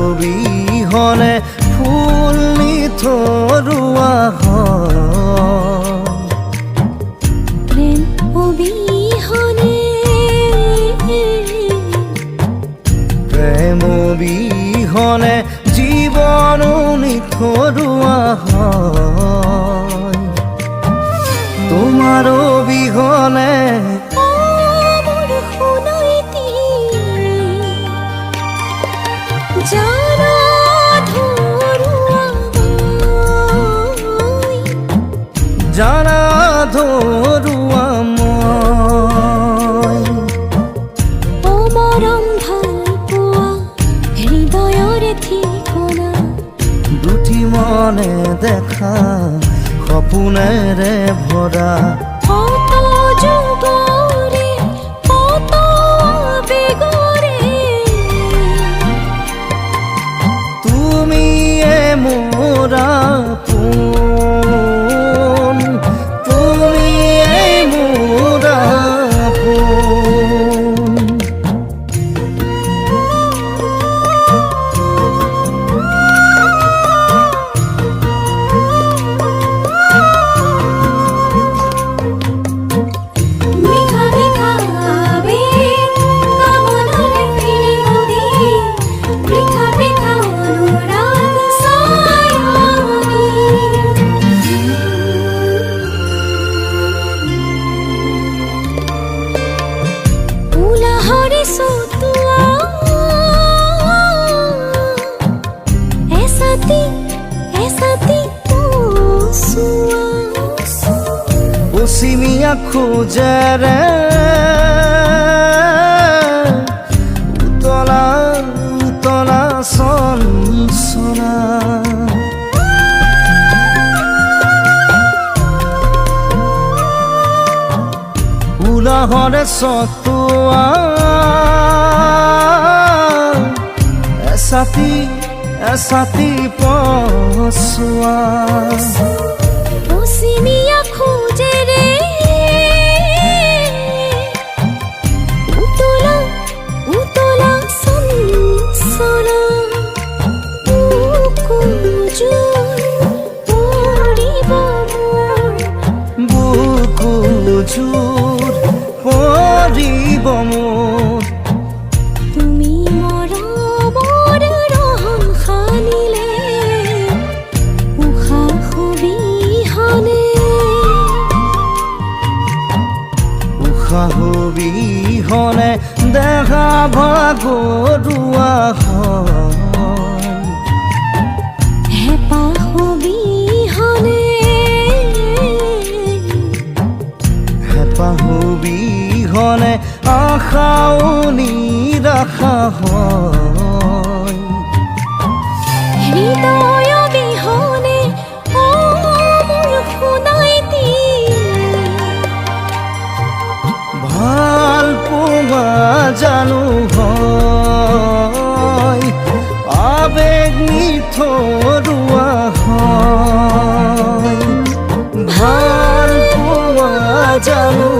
সুবাসবিহনে ফুল নিথৰুৱা প্ৰেম অবিহনে প্ৰেম অবিহনে জীৱন নিথৰুৱা তোমাৰ অবিহনে জানা ধৰুৱা মই অমৰম ভাল পোৱা হৃদয়ৰে ঠিকনা দুটি মনে দেখা সপোনেৰে ভৰা কত যুগৰে কত বেগৰে তুমিয়ে মোৰ আপোন তুমিয়ে মোৰ আপোন মিঠা মিঠা আবেগ কামনাৰে ফিৰি মিঠা মিঠা অনুৰাগ সায়নি উলাহৰে সতুৱা এসাতি পচুৱা পশ্চিমীয়া খোজেৰে উতলা উতলা চঞ্চলা উলাহৰে সতুৱা এসাতি পচুৱা পশ্চিমীয়া খোজেৰে উতলা উতলা চঞ্চলা বুকুজোৰ পৰিব মোৰ তুমি মৰমৰ ৰহণ সানিলে উশাহ অবিহনে উশাহ অবিহনে দেখা ভাগৰুৱা হেঁপাহ অবিহনে হেঁপাহ অবিহনে আশাও নিৰাশা হৃদয় অবিহনে মোৰ শুনাইতি ভাল পোৱা জানো হয় আবেগ নিথৰুৱা ভাল পোৱা জানো